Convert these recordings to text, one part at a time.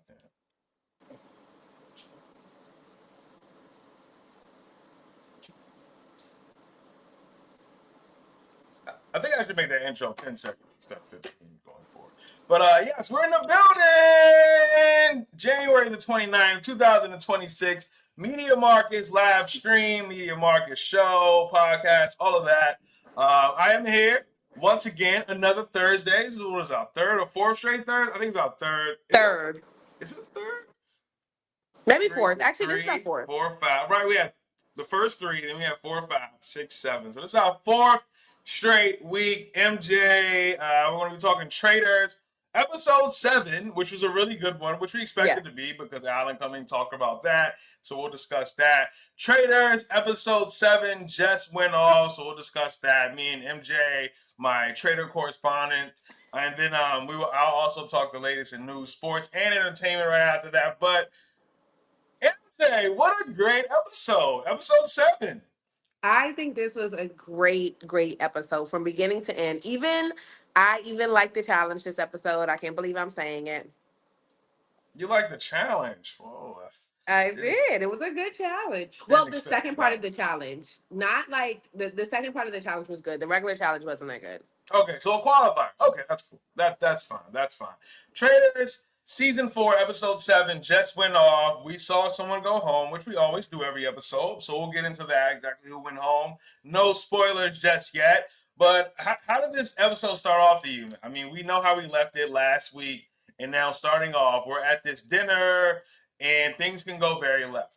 damn. I think I should make that intro 10 seconds instead of 15 going forward. But yes, we're in the building! January the 29th, 2026. Media Marcus live stream, Media Marcus show, podcast, all of that. I am here once again, another Thursday. This is what is our third or fourth straight third? I think it's our third. Third. Is it third? Maybe fourth. Actually, this is our fourth. 4, 5. Right, we had the first three, then we have 4, 5, 6, 7. So this is our fourth straight week. MJ, we're going to be talking Traitors episode 7, which was a really good one, which we expected to be because Alan coming talk about that. So we'll discuss that. Traitors episode 7 just went off, so we'll discuss that. Me and MJ, my Traitor correspondent. And then I'll also talk the latest in news, sports, and entertainment right after that. But MJ, what a great episode. Episode 7. I think this was a great episode from beginning to end. I even like the challenge this episode. I can't believe I'm saying it. You like the challenge? Whoa. I did. It was a good challenge. Well, the second part of the challenge. Not like the second part of the challenge was good. The regular challenge wasn't that good. Okay, so a qualifier. Okay, that's cool. That's fine. That's fine. Traitors Season 4, Episode 7 just went off. We saw someone go home, which we always do every episode. So we'll get into that, exactly who went home. No spoilers just yet. But how did this episode start off to you? I mean, we know how we left it last week. And now starting off, we're at this dinner and things can go very left.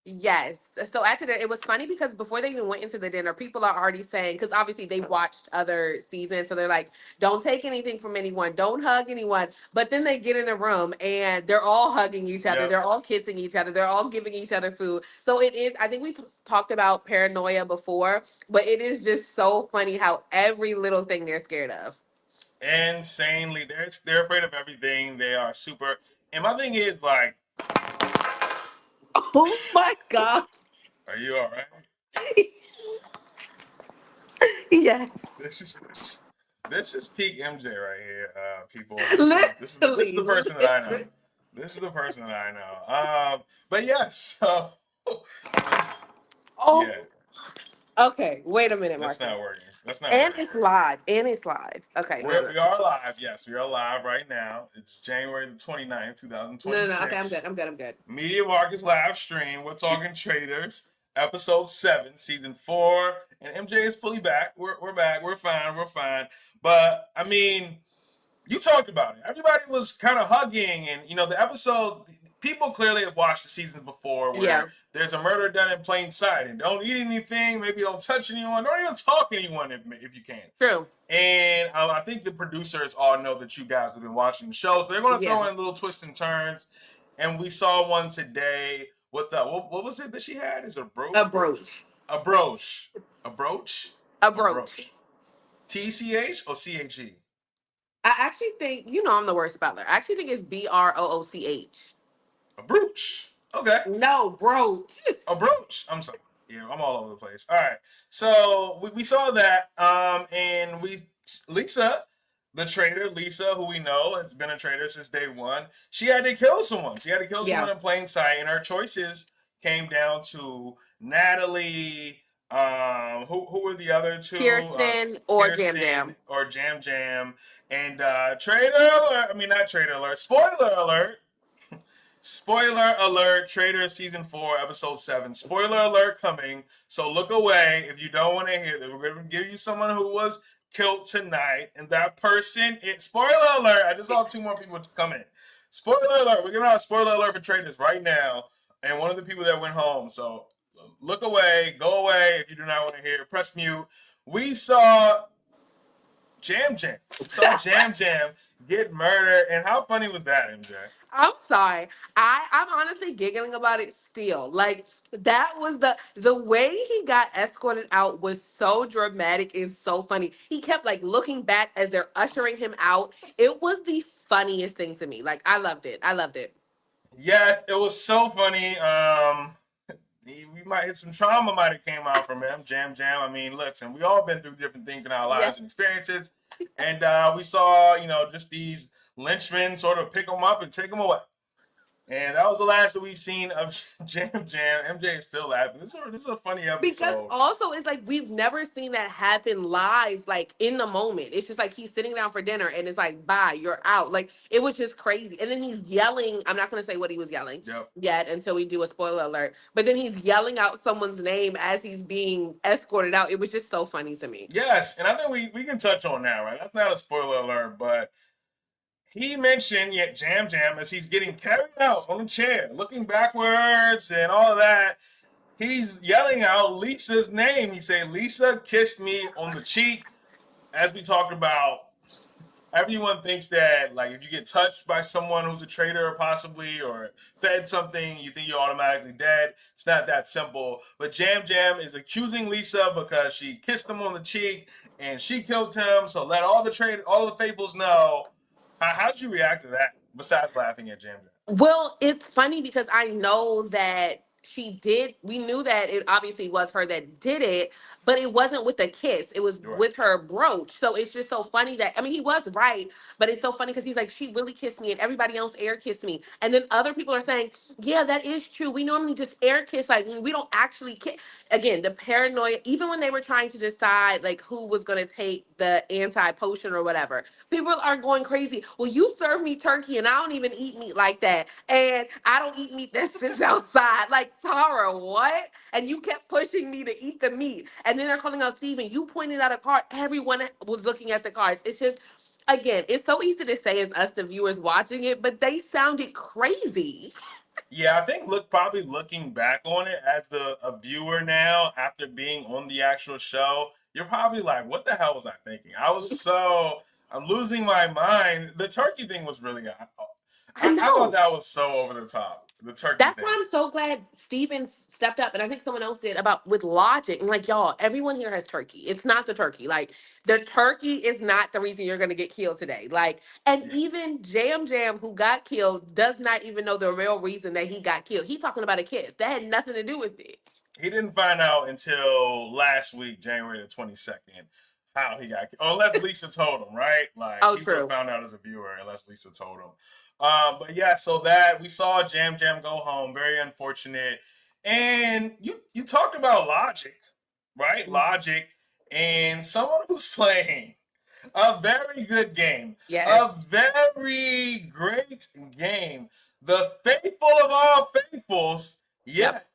Yes. So after that, it was funny because before they even went into the dinner, people are already saying, because obviously they watched other seasons. So they're like, don't take anything from anyone. Don't hug anyone. But then they get in the room and they're all hugging each other. Yep. They're all kissing each other. They're all giving each other food. So it is, I think we talked about paranoia before, but it is just so funny how every little thing they're scared of. Insanely. They're afraid of everything. They are super. And my thing is like, oh my God. Are you all right? Yes. This is peak MJ right here, people. This is the person that I know. This is the person that I know. But yes. So, oh. Yeah. Okay. Wait a minute, Marcus. That's not working. And it's live. Okay. We are live. Yes, we are live right now. It's January the 29th, 2026. No. Okay, I'm good. Media Marcus live stream. We're talking Traitors, episode 7, season 4. And MJ is fully back. We're back. We're fine. But, I mean, you talked about it. Everybody was kind of hugging. And, the episodes... People clearly have watched the seasons before where there's a murder done in plain sight. And don't eat anything. Maybe don't touch anyone. Don't even talk to anyone if you can. True. And I think the producers all know that you guys have been watching the show. So they're going to throw in little twists and turns. And we saw one today with the... What was it that she had? Is it a brooch? A brooch. A brooch. A brooch? A brooch. T-C-H or C-H-E? I actually think... I'm the worst speller. I actually think it's B-R-O-O-C-H. A brooch. Okay. No, brooch. A brooch. I'm sorry. Yeah, I'm all over the place. All right. So we saw that. And Lisa, the traitor, who we know has been a traitor since day one, she had to kill someone. She had to kill someone in plain sight. And her choices came down to Natalie. Who were the other two? Kirsten or Jam Jam. Or Jam Jam. And traitor alert. I mean, not traitor alert. Spoiler alert. Spoiler alert, Traitors Season 4, Episode 7. Spoiler alert coming, so look away if you don't want to hear that. We're going to give you someone who was killed tonight, and that person, spoiler alert, I just saw 2 more people come in. Spoiler alert, we're giving out a spoiler alert for Traitors right now, and one of the people that went home, so look away, go away if you do not want to hear, press mute. We saw Jam Jam. Jam Jam get murdered, and how funny was that, MJ? I'm sorry. I'm honestly giggling about it still. Like, that was the way he got escorted out was so dramatic and so funny. He kept looking back as they're ushering him out. It was the funniest thing to me. I loved it. Yes, it was so funny. We might hit some trauma might have came out from him. Jam. I mean, listen, we all been through different things in our lives and experiences. And we saw, just these Lynchmen sort of pick him up and take him away. And that was the last that we've seen of Jam Jam. MJ is still laughing. This is a funny Because episode. also it's like we've never seen that happen live, like in the moment. It's just like he's sitting down for dinner and it's like, bye, you're out. Like it was just crazy. And then he's yelling. I'm not gonna say what he was yelling Yep. yet until we do a spoiler alert. But then he's yelling out someone's name as he's being escorted out. It was just so funny to me. Yes, and I think we can touch on that, right? That's not a spoiler alert, but he mentioned yet Jam Jam as he's getting carried out on a chair, looking backwards and all of that. He's yelling out Lisa's name. He said, "Lisa kissed me on the cheek." As we talked about, everyone thinks that like if you get touched by someone who's a traitor possibly or fed something, you think you're automatically dead. It's not that simple. But Jam Jam is accusing Lisa because she kissed him on the cheek and she killed him. So let all the faithfuls know. How'd you react to that? Besides laughing at Jam Jam. Well, it's funny because I know that she did. We knew that it obviously was her that did it, but it wasn't with a kiss. It was You're right. with her brooch. So it's just so funny that, I mean, he was right, but it's so funny because he's like, she really kissed me and everybody else air kissed me. And then other people are saying, yeah, that is true. We normally just air kiss, like we don't actually kiss. Again, the paranoia, even when they were trying to decide like who was going to take the anti potion or whatever, people are going crazy. Well, you serve me turkey and I don't even eat meat like that. And I don't eat meat that sits outside. Like, Tara, what? And you kept pushing me to eat the meat. And then they're calling out Steven. You pointed out a card. Everyone was looking at the cards. It's just, again, it's so easy to say as us, the viewers watching it, but they sounded crazy. Yeah, I think probably looking back on it as a viewer now after being on the actual show, you're probably like, what the hell was I thinking? I'm losing my mind. The turkey thing was really I I thought know. that was so over the top. The turkey That's thing. why I'm so glad Steven stepped up, and I think someone else did about with logic. And like, y'all, everyone here has turkey. It's not the turkey. Like, the turkey is not the reason you're gonna get killed today. Like, and Yeah. even Jam Jam, who got killed, does not even know the real reason that he got killed. He's talking about a kiss. That had nothing to do with it. He didn't find out until last week, January the 22nd, how he got killed. Unless Lisa told him, right? Like Oh, he would have true. found out as a viewer unless Lisa told him. But yeah, so that we saw Jam Jam go home. Very unfortunate. And you talked about logic, right? Logic and someone who's playing a very good game, Yes. a very great game. The faithful of all faithfuls, Yep. yet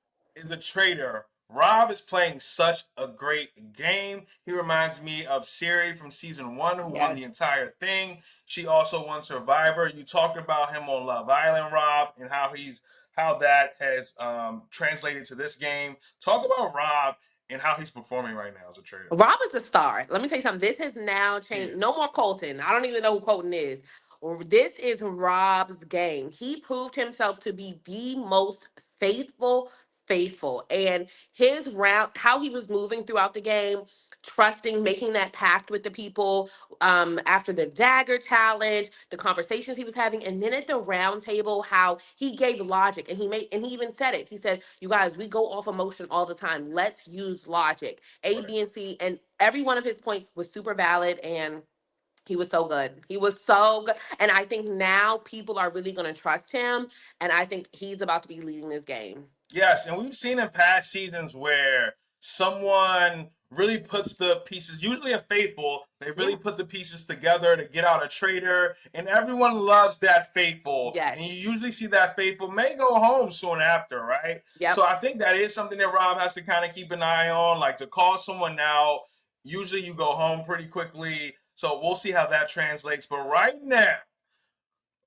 is a traitor. Rob is playing such a great game. He reminds me of Siri from season 1, who won Yes. the entire thing. She also won Survivor. You talked about him on Love Island, Rob, and how that has translated to this game. Talk about Rob and how he's performing right now as a traitor. Rob is a star. Let me tell you something. This has now He changed. is. No more Colton. I don't even know who Colton is. This is Rob's game. He proved himself to be the most faithful. And his round, how he was moving throughout the game, trusting, making that pact with the people, after the dagger challenge, the conversations he was having, and then at the round table, how he gave logic and he even said it. He said, "You guys, we go off emotion all the time. Let's use logic. A, Right. B, and C." And every one of his points was super valid, and he was so good. He was so good. And I think now people are really going to trust him. And I think he's about to be leading this game. Yes, and we've seen in past seasons where someone really puts the pieces, usually a faithful, they really Yeah. put the pieces together to get out a traitor, and everyone loves that faithful. Yes. And you usually see that faithful may go home soon after, right? Yep. So I think that is something that Rob has to kind of keep an eye on, like to call someone out. Usually you go home pretty quickly. So we'll see how that translates. But right now,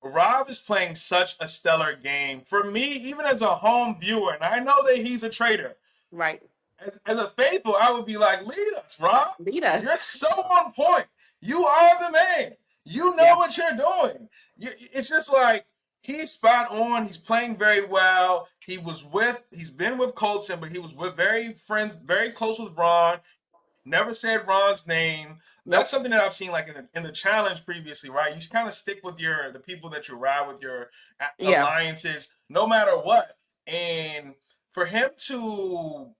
Rob is playing such a stellar game. For me, even as a home viewer, and I know that he's a traitor, Right. as a faithful, I would be like, lead us, Rob. Lead us. You're so on point. You are the man. You know Yeah. what you're doing. It's just like he's spot on. He's playing very well. He's been with Colton, but he was with very close with Ron. Never said Ron's name. That's Nope. something that I've seen like in the challenge previously, right? You kind of stick with the people that you ride with, your Yeah. alliances, no matter what. And for him to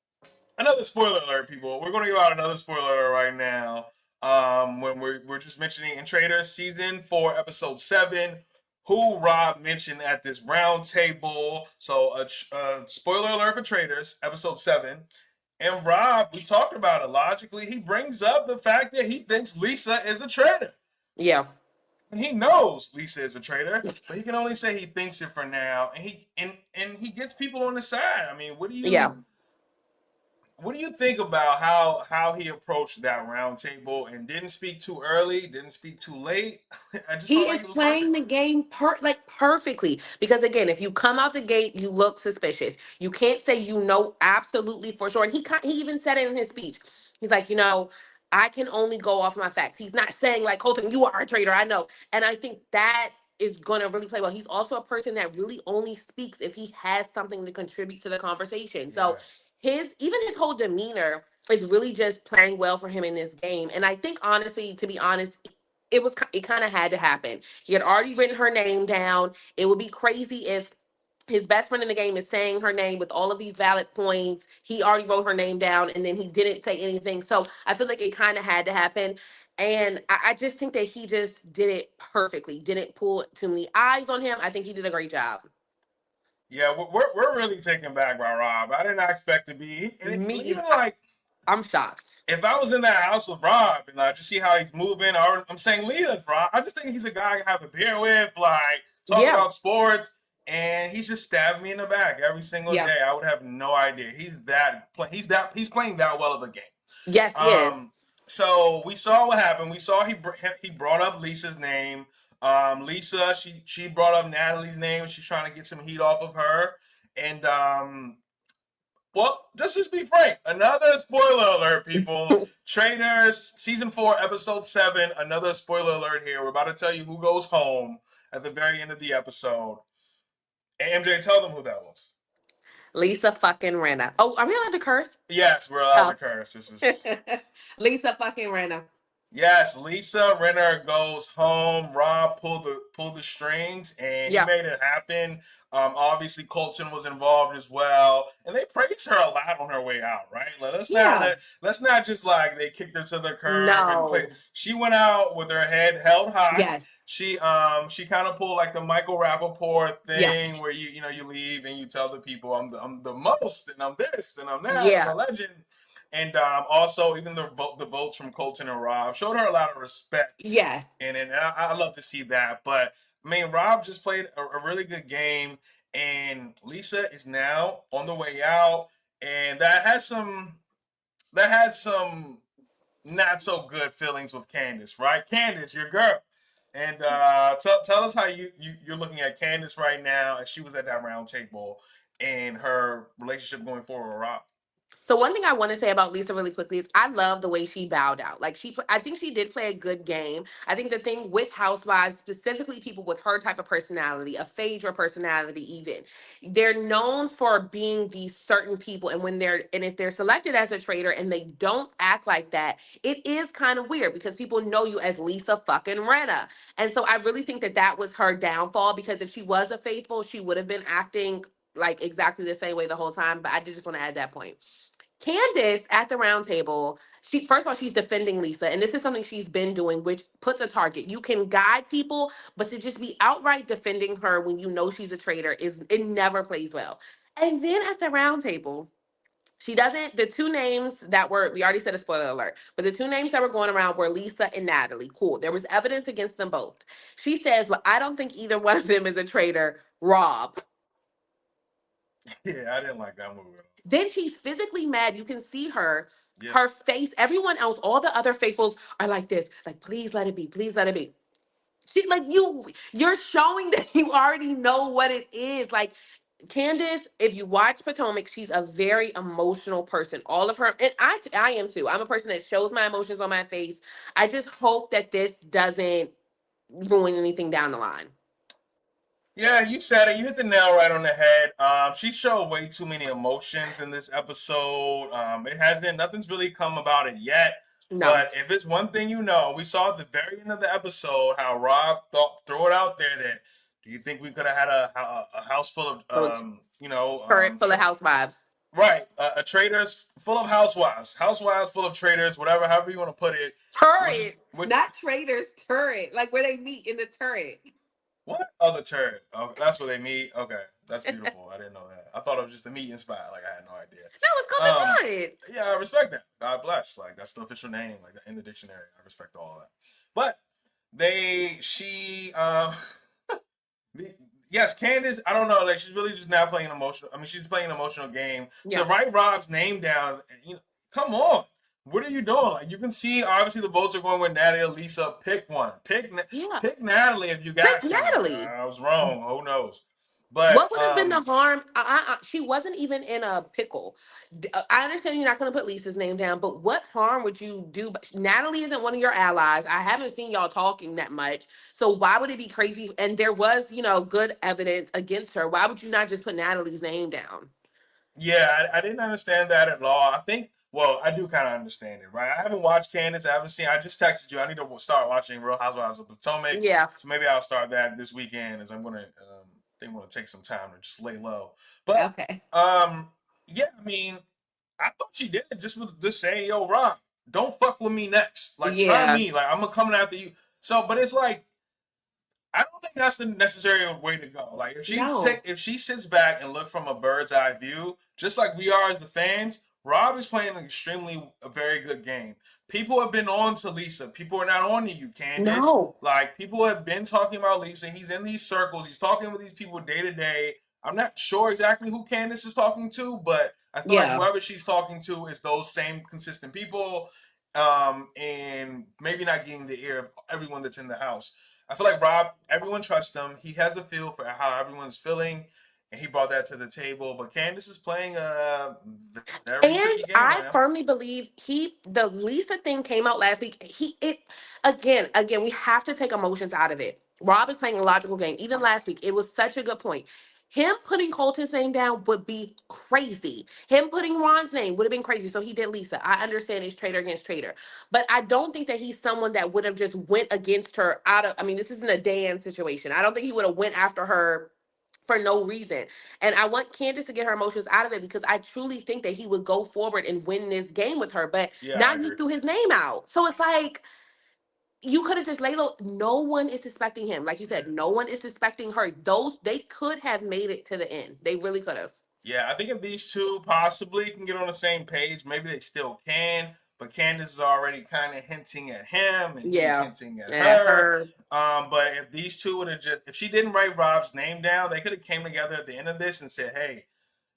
another spoiler alert, people, we're going to give out another spoiler alert right now. When we're just mentioning in Traitors season 4, episode 7, who Rob mentioned at this round table. So, spoiler alert for Traitors, episode 7. And Rob, we talked about it logically. He brings up the fact that he thinks Lisa is a traitor. Yeah. And he knows Lisa is a traitor, but he can only say he thinks it for now. And he gets people on the side. I mean, Yeah. what do you think about how he approached that round table and didn't speak too early, didn't speak too late? I just He felt like is it was playing perfect. the game perfectly because again, if you come out the gate, you look suspicious. You can't say you know absolutely for sure. And he even said it in his speech. He's like, I can only go off my facts. He's not saying like, Colton, you are a traitor. I know, and I think that is gonna really play well. He's also a person that really only speaks if he has something to contribute to the conversation. So Yes. his whole demeanor is really just playing well for him in this game. And I think honestly, to be honest, it kind of had to happen. He had already written her name down. It would be crazy if his best friend in the game is saying her name with all of these valid points. He already wrote her name down and then he didn't say anything. So I feel like it kind of had to happen. And I just think that he just did it perfectly. Didn't pull too many eyes on him. I think he did a great job. Yeah, we're really taken back by Rob. I did not expect to be, and Me, even like I'm shocked. if I was in that house with Rob and I just see how he's moving, or I'm saying Leah, Rob, I just think he's a guy I can have a beer with, like talk Yeah. about sports, and he's just stabbing me in the back every single Yeah. day. I would have no idea. He's playing that well of a game. Yes, he is. So we saw what happened. We saw he brought up Lisa's name. Lisa, she brought up Natalie's name. She's trying to get some heat off of her, and well, let's just be frank. Another spoiler alert, people. Traitors, season 4, episode 7. Another spoiler alert here. We're about to tell you who goes home at the very end of the episode. And MJ, tell them who that was. Lisa fucking Renna. Oh, are we allowed to curse? Yes, we're allowed to Oh. curse. This is Lisa fucking Renna. Yes, Lisa Renner goes home. Rob pulled the strings, and he Yeah. made it happen. Obviously Colton was involved as well, and they praised her a lot on her way out. Right? Yeah. Let's not just like they kicked her to the curb and play. No. She went out with her head held high. Yes. She kind of pulled like the Michael Rappaport Yeah. thing where you leave and you tell the people I'm the most and I'm this and I'm that, I'm a Yeah. legend. And also, even the votes from Colton and Rob showed her a lot of respect, Yes. and I love to see that. But I mean, Rob just played a really good game, and Lisa is now on the way out, and that had some not so good feelings with Candace, right? Candace, your girl, and tell us how you're looking at Candace right now, as she was at that round table, and her relationship going forward with Rob. So one thing I want to say about Lisa really quickly is I love the way she bowed out. Like I think she did play a good game. I think the thing with Housewives, specifically people with her type of personality, a Phaedra personality, even they're known for being these certain people, and if they're selected as a traitor and they don't act like that, it is kind of weird because people know you as Lisa fucking Renna, and so I really think that that was her downfall because if she was a faithful, she would have been acting like exactly the same way the whole time. But I did just want to add that point. Candace at the round table, she first of all, she's defending Lisa, and this is something she's been doing, which puts a target. You can guide people, but to just be outright defending her when you know she's a traitor is it never plays well. And then at the round table, she doesn't the two names that were we already said a spoiler alert, but the two names that were going around were Lisa and Natalie. Cool. There was evidence against them both. She says, well, I don't think either one of them is a traitor. Rob. Yeah, I didn't like that movie at all. Then she's physically mad. You can see her, Yeah. her face. Everyone else, all the other faithfuls are like this, like, please let it be, please let it be. She like you're showing that you already know what it is. Like Candace, if you watch Potomac, she's a very emotional person. All of her, and I am too. I'm a person that shows my emotions on my face. I just hope that this doesn't ruin anything down the line. Yeah, you said it. You hit the nail right on the head. She showed way too many emotions in this episode. It hasn't, nothing's really come about it yet. No. But if it's one thing we saw at the very end of the episode how Rob throw it out there that do you think we could have had a house full of So it's current full of housewives. right, a traders full of housewives, housewives full of traders, whatever, however you want to put it. Which is Turret, which, not traders, turret, like where they meet in the turret. what other turret? Oh, that's where they meet. Okay, that's beautiful. I didn't know that. I thought it was just a meeting spot. Like I had no idea. No, it's called the turret. Yeah, I respect that. God bless. Like that's the official name, like in the dictionary. I respect all of that. But she the, yes, Candace, I don't know, like she's really just now playing emotional. I mean, she's playing an emotional game. So Yeah. write Rob's name down. You know, come on. What are you doing? Like you can see, obviously the votes are going with Natalie or Lisa. Pick one. Yeah. Pick Natalie if you Pick got to. Natalie. I was wrong. Who knows? What But would have been the harm? She wasn't even in a pickle. I understand you're not going to put Lisa's name down, but what harm would you do? Natalie isn't one of your allies. I haven't seen y'all talking that much. So why would it be crazy? And there was, good evidence against her. Why would you not just put Natalie's name down? yeah, I didn't understand that at all. I think, well, I do kind of understand it, right? I haven't watched Candace. I haven't seen. I just texted you. I need to start watching Real Housewives of Potomac. Yeah. So maybe I'll start that this weekend. As I'm gonna, they want to take some time to just lay low. But Okay. yeah, I mean, I thought she did it just with just saying, "Yo, Rob, don't fuck with me next. Like, try Yeah. me. Like, I'm gonna coming after you." So, but it's like I don't think that's the necessary way to go. Like No. if she sits back and look from a bird's eye view, just like we are as the fans, Rob is playing an extremely a very good game. People have been on to Lisa. People are not on to you, Candace. No. Like people have been talking about Lisa. He's in these circles. He's talking with these people day to day. I'm not sure exactly who Candace is talking to, but I feel like Yeah. whoever she's talking to is those same consistent people. And maybe not getting the ear of everyone that's in the house. I feel like Rob, everyone trusts him. He has a feel for how everyone's feeling, and he brought that to the table. But Candace is playing a very tricky And game right I now. firmly believe the Lisa thing came out last week. Again, we have to take emotions out of it. Rob is playing a logical game. Even last week, it was such a good point. Him putting Colton's name down would be crazy. Him putting Ron's name would have been crazy. So he did Lisa. I understand it's traitor against traitor. But I don't think that he's someone that would have just went against her I mean, this isn't a Dan situation. I don't think he would have went after her for no reason. And I want Candace to get her emotions out of it because I truly think that he would go forward and win this game with her. But Yeah, now I you agree. threw his name out. So it's like you could have just laid low. No one is suspecting him. Like you said, Yeah. no one is suspecting her. Those they could have made it to the end. They really could have. Yeah, I think if these two possibly can get on the same page, maybe they still can. But Candace is already kind of hinting at him, and he's Yeah. hinting at Yeah, her. her. But if these two would have just, if she didn't write Rob's name down, they could have came together at the end of this and said, "Hey,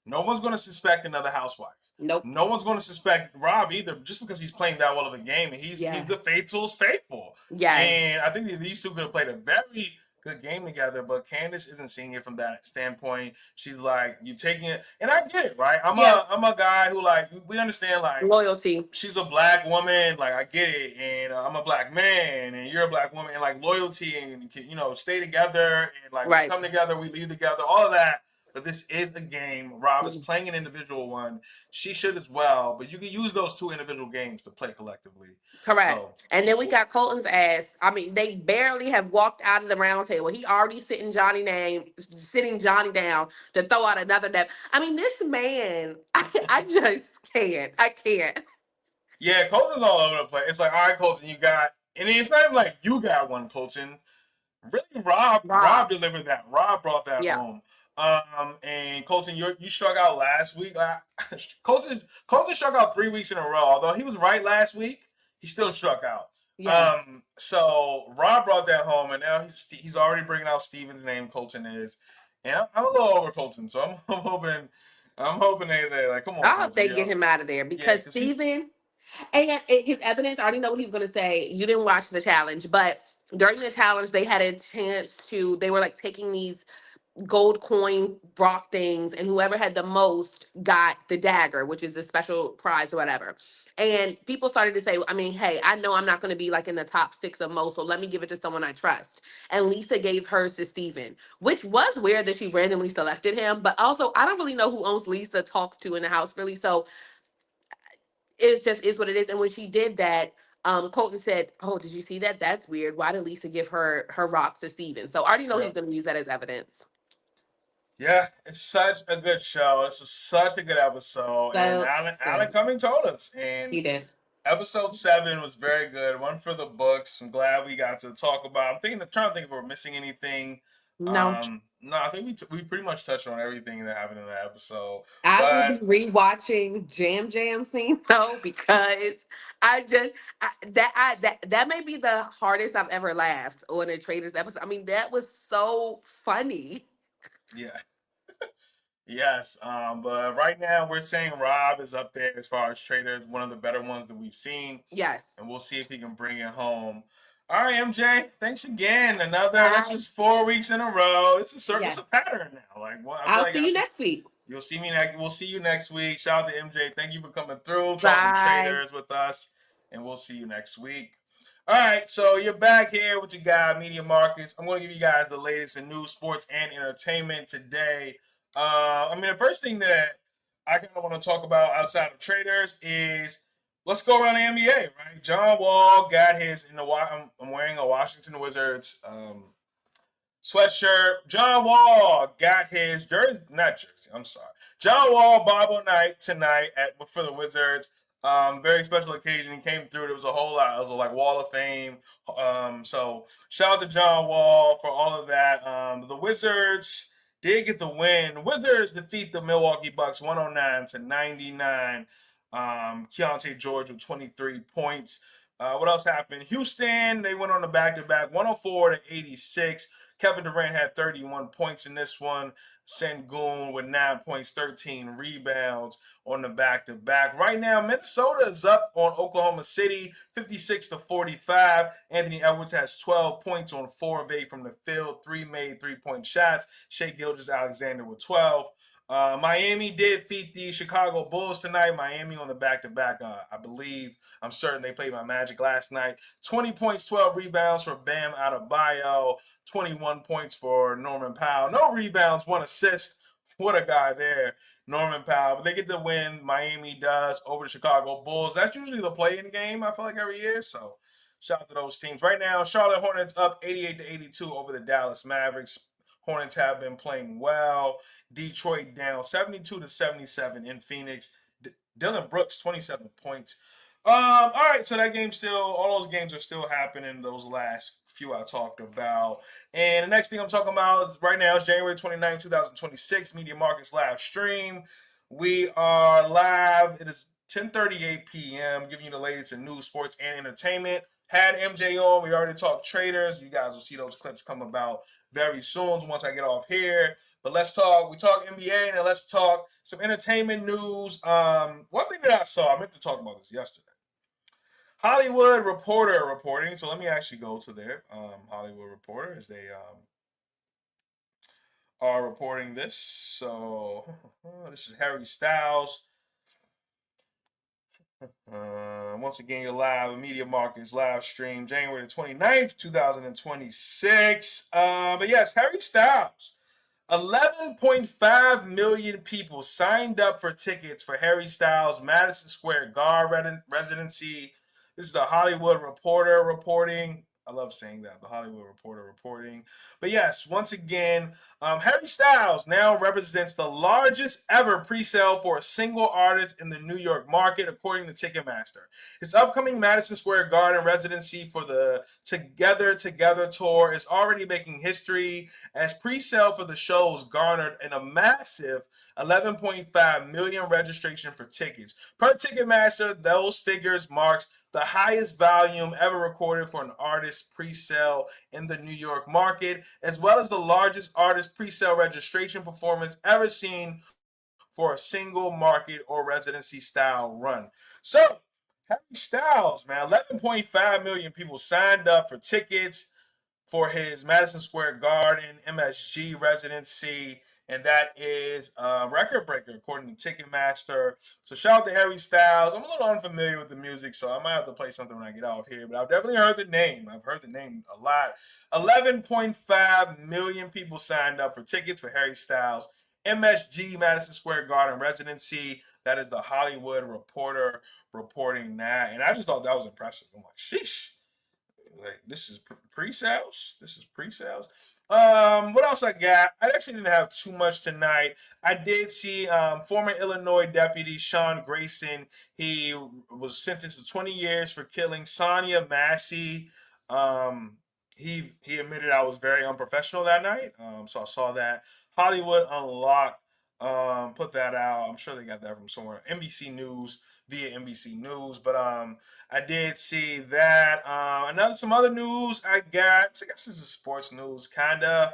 no one's going to suspect another housewife. Nope. No one's going to suspect Rob either, just because he's playing that well of a game, and he's Yes. the faithful's faithful. Yes. And I think that these two could have played a very good game together. But Candace isn't seeing it from that standpoint. She's like, you taking it, and I get it, right? Yeah. I'm a guy who like we understand like Loyalty. she's a black woman, like I get it, and I'm a black man, and you're a black woman, and like loyalty, and stay together, and like we Right. come together, we leave together, all of that. But this is a game. Rob is playing an individual one. She should as well, but you can use those two individual games to play collectively. Correct. So, And then we got Colton's ass. I mean, they barely have walked out of the round table. He already sitting Johnny down to throw out another name. I mean, this man, I just can't. I can't. yeah, Colton's all over the place. It's like, all right, Colton, you got, and it's not even like you got one, Colton. Really, Rob Rob. delivered that. Rob brought that Yeah. home. And Colton, you struck out last week. Colton struck out 3 weeks in a row. Although he was right last week, he still struck out. Yes. So Rob brought that home, and now he's already bringing out Steven's name. Colton is, and I'm a little over Colton, so I'm hoping they like, come on, I hope Colton, they get him out of there yeah, because because he, Steven and his evidence, I already know what he's going to say. You didn't watch the challenge, but during the challenge, they had a chance they were like taking these gold coin Brock things, and whoever had the most got the dagger, which is the special prize or whatever. And people started to say, I mean, hey, I know I'm not going to be like in the top six of most, so let me give it to someone I trust. And Lisa gave hers to Steven, which was weird that she randomly selected him. But also, I don't really know who owns Lisa talks to in the house, really. So it just is what it is. And when she did that, Colton said, "Oh, did you see that? That's weird. Why did Lisa give her rocks to Steven?" So I already know yeah. he's going to use that as evidence. Yeah, it's such a good show. This was such a good episode, and So Alan good. Cumming told us, and He did. episode 7 was very good. One for the books. I'm glad we got to talk about. Trying to think if we're missing anything. No. No, I think we pretty much touched on everything that happened in that episode. I will be But rewatching Jam Jam scene though because that may be the hardest I've ever laughed on a Traders episode. I mean, that was so funny. yeah, yes. But right now we're saying Rob is up there as far as traders, one of the better ones that we've seen, Yes. and we'll see if he can bring it home. All right, MJ. Thanks again. This Bye. is 4 weeks in a row. It's a Yes. pattern now. Like, well, I feel I'll like see you next week. you'll see me next. We'll see you next week. Shout out to MJ. Thank you for coming through, talking Bye. traders with us, and we'll see you next week. All right, so you're back here with your guy, Media Markets. I'm going to give you guys the latest in news, sports, and entertainment today. The first thing that I kind of want to talk about outside of traders is let's go around the NBA, right? John Wall got his in the. I'm wearing a Washington Wizards sweatshirt. John Wall got his jersey, not jersey. I'm sorry. John Wall bobble night tonight for the Wizards. Very special occasion. He came through. There was a whole lot. It was like Wall of Fame. So shout out to John Wall for all of that. The Wizards did get the win. Wizards defeat the Milwaukee Bucks 109-99. Keontae George with 23 points. What else happened? Houston, they went on the back-to-back 104-86. Kevin Durant had 31 points in this one. Sengun with 9 points, 13 rebounds on the back-to-back. Right now, Minnesota is up on Oklahoma City, 56-45. Anthony Edwards has 12 points on 4 of 8 from the field, 3 made 3-point shots. Shai Gilgeous-Alexander with 12. Miami did beat the Chicago Bulls tonight. Miami on the back-to-back, I believe. I'm certain they played my Magic last night. 20 points, 12 rebounds for Bam Adebayo. 21 points for Norman Powell. No rebounds, 1 assist. What a guy there, Norman Powell. But they get the win. Miami does over the Chicago Bulls. That's usually the play-in game, I feel like, every year. So shout out to those teams. Right now, Charlotte Hornets up 88-82 over the Dallas Mavericks. Hornets have been playing well. Detroit down 72-77 in Phoenix. Dylan Brooks, 27 points. All right, so all those games are still happening. Those last few I talked about. And the next thing I'm talking about is right now is January 29, 2026, Media Markets live stream. We are live. It is 10:38 p.m., giving you the latest in news, sports, and entertainment. Had MJ on. We already talked traders. You guys will see those clips come about very soon once I get off here. But we talk NBA, and then let's talk some entertainment news. One thing that I saw, I meant to talk about this yesterday. Hollywood Reporter reporting. So let me actually go to their Hollywood Reporter as they are reporting this. So this is Harry Styles. Once again, you're live, Media Markets live stream, January 29th, 2026. But yes, Harry Styles. 11.5 million people signed up for tickets for Harry Styles' Madison Square Garden residency. This is the Hollywood Reporter reporting. I love saying that, the Hollywood Reporter reporting. But yes, once again, Harry Styles now represents the largest ever pre-sale for a single artist in the New York market, according to Ticketmaster. His upcoming Madison Square Garden residency for the Together Together tour is already making history, as pre-sale for the shows garnered a massive 11.5 million registration for tickets. Per Ticketmaster, those figures marks the highest volume ever recorded for an artist pre-sale in the New York market, as well as the largest artist pre-sale registration performance ever seen for a single market or residency style run. So, Harry Styles, man, 11.5 million people signed up for tickets for his Madison Square Garden MSG residency, and that is a record breaker according to Ticketmaster. So shout out to Harry Styles. I'm a little unfamiliar with the music, so I might have to play something when I get off here, but I've definitely heard the name. I've heard the name a lot. 11.5 million people signed up for tickets for Harry Styles MSG Madison Square Garden residency. That is the Hollywood Reporter reporting that, and I just thought that was impressive. I'm like, sheesh. Like, this is pre-sales. This is pre-sales. What else I got? I actually didn't have too much tonight. I did see former Illinois deputy Sean Grayson. He was sentenced to 20 years for killing Sonia Massey. Um, he admitted I was very unprofessional that night. So I saw that. Hollywood Unlocked put that out. I'm sure they got that from somewhere. NBC News via NBC News, but I did see that. Some other news I got. I guess this is sports news, kinda.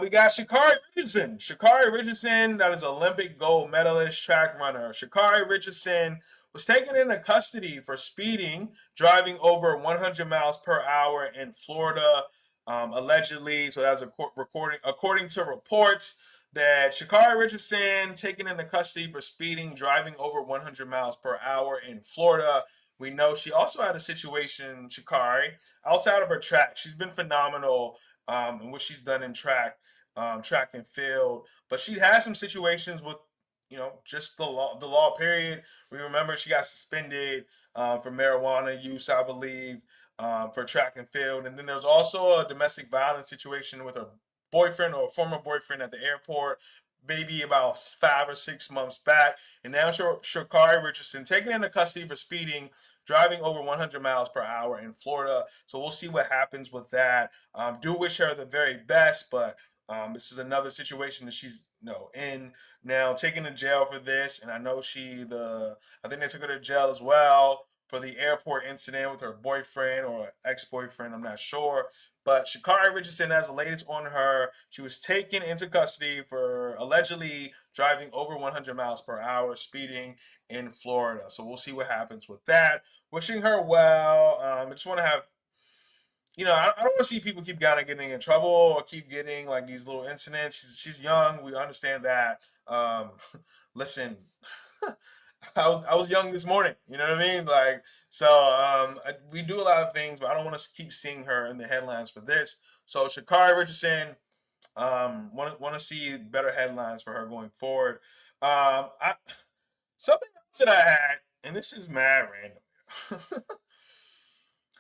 We got Sha'Carri Richardson. Sha'Carri Richardson, that is Olympic gold medalist track runner. Sha'Carri Richardson was taken into custody for speeding, driving over 100 miles per hour in Florida, allegedly. So that was a recording, according to reports that Sha'Carri Richardson taken into custody for speeding, driving over 100 miles per hour in Florida. We know she also had a situation, Sha'Carri, outside of her track. She's been phenomenal and what she's done in track and field. But she has some situations with, just the law period. We remember she got suspended for marijuana use, I believe, for track and field. And then there's also a domestic violence situation with her boyfriend or former boyfriend at the airport, maybe about 5 or 6 months back. And now Sha'Carri Richardson taken into custody for speeding, driving over 100 miles per hour in Florida. So we'll see what happens with that. Do wish her the very best, but this is another situation that she's in now, taken to jail for this. And I know I think they took her to jail as well for the airport incident with her boyfriend or ex-boyfriend. I'm not sure. But Sha'Carri Richardson has the latest on her. She was taken into custody for allegedly driving over 100 miles per hour, speeding in Florida. So we'll see what happens with that. Wishing her well. I just want to have, I don't want to see people keep kind of getting in trouble or keep getting like these little incidents. She's young. We understand that. Listen, I was young this morning. You know what I mean? Like, so we do a lot of things, but I don't want to keep seeing her in the headlines for this. So Sha'Carri Richardson, want to see better headlines for her going forward. I Something else that I had, and this is mad random.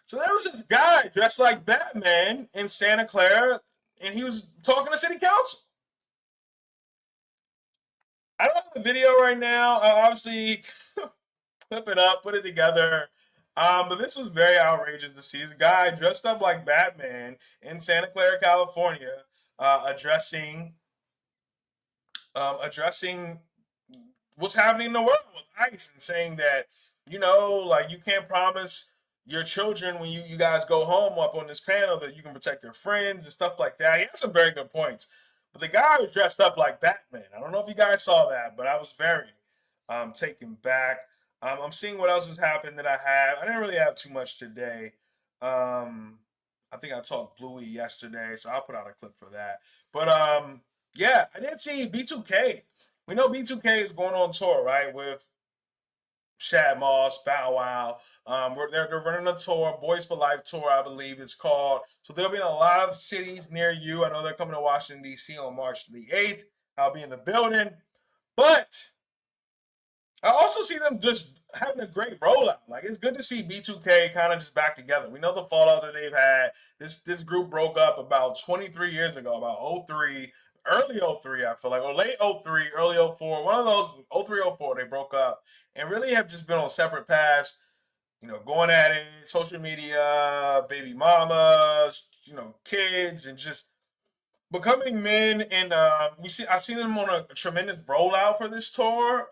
So there was this guy dressed like Batman in Santa Clara, and he was talking to city council. I don't have the video right now. Obviously, clip it up, put it together. But this was very outrageous to see. The guy dressed up like Batman in Santa Clara, California, addressing what's happening in the world with ICE and saying that, like you can't promise your children when you guys go home up on this panel that you can protect your friends and stuff like that. He had some very good points. But the guy was dressed up like Batman. I don't know if you guys saw that, but I was very taken back. I'm seeing what else has happened that I have. I didn't really have too much today. I think I talked Bluey yesterday, so I'll put out a clip for that. But yeah, I did see B2K. We know B2K is going on tour, right, with Shad Moss, Bow Wow. They're running a tour, Boys for Life tour, I believe it's called. So they'll be in a lot of cities near you. I know they're coming to Washington, D.C. on March the 8th. I'll be in the building. But I also see them just having a great rollout. Like, it's good to see B2K kind of just back together. We know the fallout that they've had. This group broke up about 23 years ago, about '03, early '03, I feel like, or late '03, early '04. One of those '03, '04, they broke up and really have just been on separate paths, going at it, social media, baby mamas, kids, and just becoming men. And I've seen them on a tremendous rollout for this tour.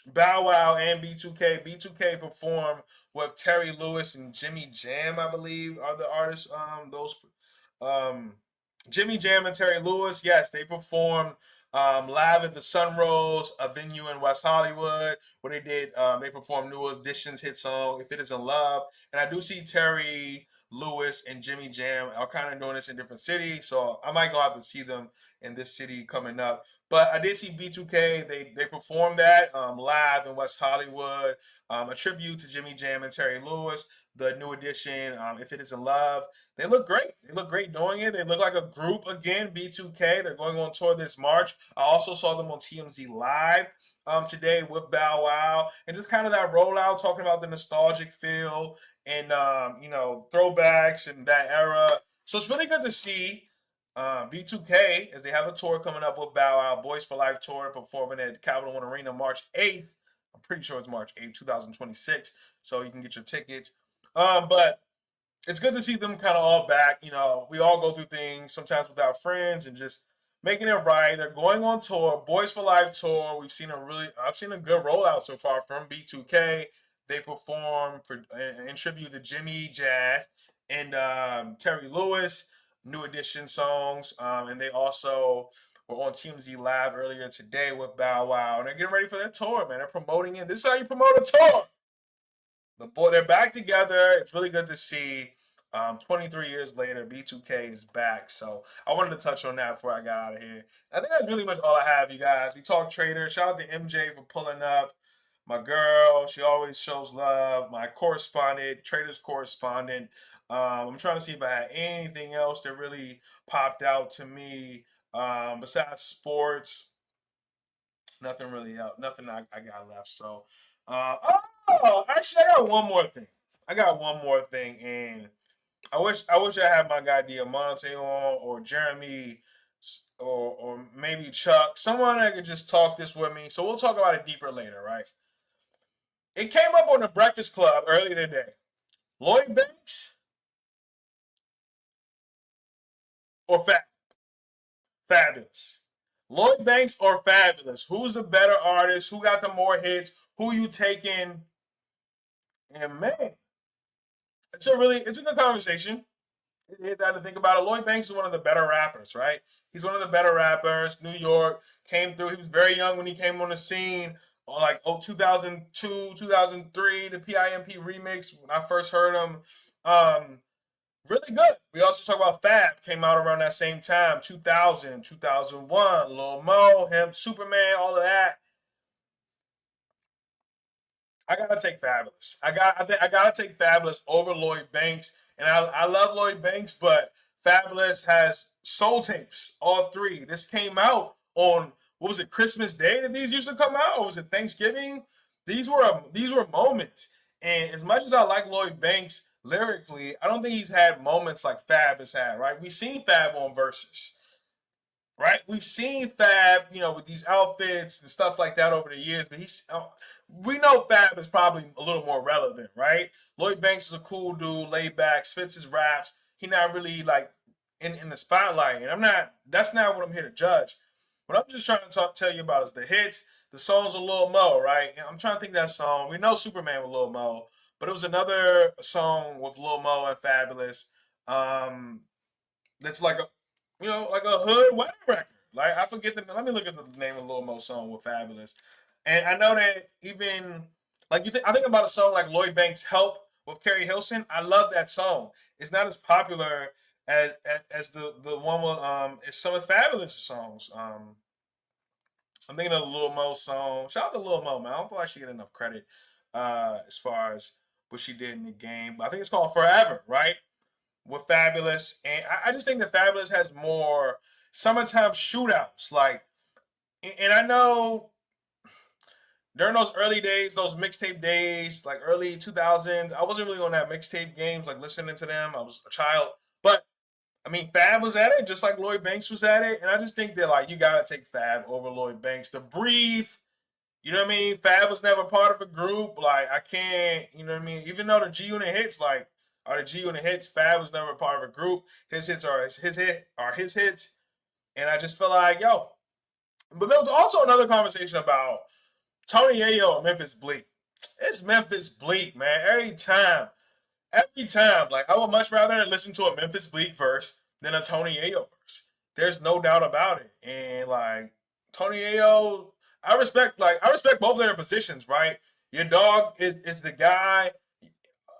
Bow Wow and B2K. B2K perform with Terry Lewis and Jimmy Jam, I believe, are the artists. Those um, Jimmy Jam and Terry Lewis, yes, they performed live at the Sunrose, a venue in West Hollywood, where they performed New Edition's hit song "If It Isn't Love." And I do see Terry Lewis and Jimmy Jam are kind of doing this in different cities, so I might go out to see them in this city coming up. But I did see B2K. They performed that live in West Hollywood, a tribute to Jimmy Jam and Terry Lewis. The New Edition, "If It Isn't Love." They look great. They look great doing it. They look like a group again. B2K. They're going on tour this March. I also saw them on TMZ Live today with Bow Wow, and just kind of that rollout, talking about the nostalgic feel and throwbacks and that era. So it's really good to see B2K as they have a tour coming up with Bow Wow, Boys for Life tour, performing at Capital One Arena March 8th. I'm pretty sure it's March 8th, 2026. So you can get your tickets. But it's good to see them kind of all back. You know, we all go through things sometimes with our friends and just making it right. They're going on tour, Boys for Life tour. I've seen a good rollout so far from B2K. They perform for in tribute to Jimmy Jazz and Terry Lewis, New Edition songs, and they also were on TMZ Live earlier today with Bow Wow, and they're getting ready for their tour. Man, they're promoting it. This is how you promote a tour. They're back together. It's really good to see. 23 years later, B2K is back. So I wanted to touch on that before I got out of here. I think that's really much all I have, you guys. We talked Traitors. Shout out to MJ for pulling up. My girl, she always shows love. My correspondent, Traitors correspondent. I'm trying to see if I had anything else that really popped out to me besides sports. Nothing really out. Nothing I got left. So, actually, I got one more thing. And I wish I had my guy Diamante on or Jeremy or maybe Chuck, someone that could just talk this with me. So we'll talk about it deeper later, right? It came up on the Breakfast Club earlier today. Lloyd Banks or Fabulous? Lloyd Banks or Fabulous? Who's the better artist? Who got the more hits? Who you taking? And man, it's a good conversation. You got to think about it. Lloyd Banks is one of the better rappers, right? He's one of the better rappers. New York came through. He was very young when he came on the scene, like 2002, 2003, the PIMP remix. When I first heard him, um, really good. We also talk about Fab, came out around that same time, 2000, 2001, Lil Mo, him, Superman, all of that. I gotta take Fabulous. I gotta take Fabulous over Lloyd Banks, and I love Lloyd Banks, but Fabulous has soul tapes, all three. This came out on, what was it, Christmas Day that these used to come out, or was it Thanksgiving? These were moments, and as much as I like Lloyd Banks lyrically, I don't think he's had moments like Fab has had. Right? We've seen Fab on verses. Right? We've seen Fab, with these outfits and stuff like that over the years, but we know Fab is probably a little more relevant, right? Lloyd Banks is a cool dude, laid back, spits his raps. He not really like in the spotlight, and that's not what I'm here to judge. What I'm just trying to tell you about is the hits, the songs of Lil Mo, right? And I'm trying to think of that song. We know Superman with Lil Mo, but it was another song with Lil Mo and Fabulous. That's like a hood wedding record. Like I forget the. Let me look at the name of Lil Mo song with Fabulous, and I know that even like I think about a song like Lloyd Banks' "Help" with Carrie Hilson. I love that song. It's not as popular as the one with it's some of Fabulous songs. I'm thinking of the Lil Mo song. Shout out to Lil Mo, man. I don't feel like she get enough credit as far as what she did in the game, but I think it's called Forever, right? With Fabulous, and I just think that Fabulous has more summertime shootouts. Like, and I know during those early days, those mixtape days, like early 2000s, I wasn't really on that mixtape games, like listening to them. I was a child, but I mean, Fab was at it just like Lloyd Banks was at it, and I just think that like you gotta take Fab over Lloyd Banks to breathe. You know what I mean? Fab was never part of a group. Like I can't, you know what I mean? Even though the G Unit hits are the G Unit hits, Fab was never part of a group. His hits are his hits. And I just feel like, yo. But there was also another conversation about Tony Yayo and Memphis Bleak. It's Memphis Bleak, man. Every time. Every time. Like I would much rather listen to a Memphis Bleak verse than a Tony Yayo verse. There's no doubt about it. And like Tony Yayo, I respect both of their positions, right? Your dog is the guy,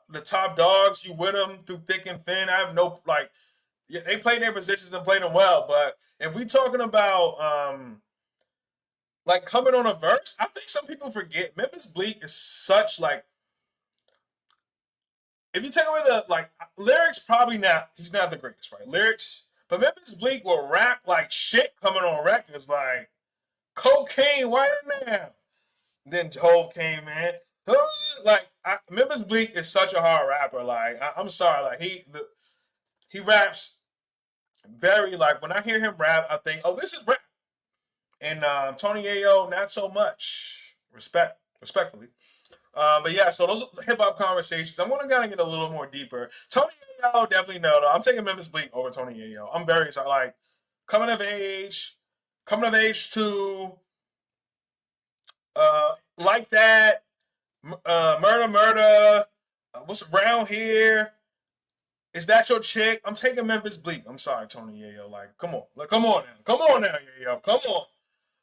the top dogs. You with them through thick and thin. I have no like. Yeah, they played their positions and played them well. But if we talking about like coming on a verse, I think some people forget Memphis Bleak is such like. If you take away the like lyrics, probably not. He's not the greatest, right? Lyrics, but Memphis Bleak will rap like shit coming on records, like cocaine, white now. Then Hov came in. Like Memphis Bleak is such a hard rapper. Like I'm sorry, like he raps Very like when I hear him rap, I think, oh, this is rap. And Tony Yayo, not so much. Respectfully. But yeah, so those hip hop conversations. I'm gonna kind of get a little more deeper. Tony Yayo, definitely no. I'm taking Memphis Bleak over Tony Yayo. I'm very excited. Like coming of age to like that. Murder. What's around here? Is that your chick? I'm taking Memphis Bleak. I'm sorry, Tony Yayo. Like, come on. Like, come on now, Yayo. Come on.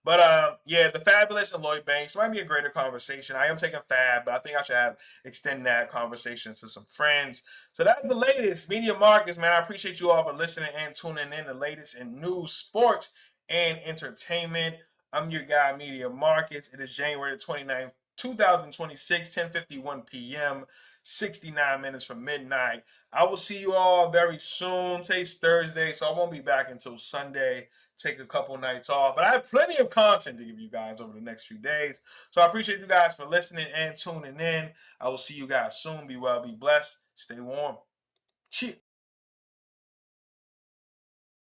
But yeah, the Fabulous and Lloyd Banks might be a greater conversation. I am taking Fab, but I think I should extend that conversation to some friends. So that's the latest. Media Marcus, man. I appreciate you all for listening and tuning in. The latest in news, sports, and entertainment. I'm your guy, Media Marcus. It is January 29th, 2026, 10:51 p.m., 69 minutes from midnight. I will see you all very soon. Today's Thursday, so I won't be back until Sunday. Take a couple nights off, but I have plenty of content to give you guys over the next few days. So I appreciate you guys for listening and tuning in. I will see you guys soon. Be well, be blessed, stay warm. Cheers.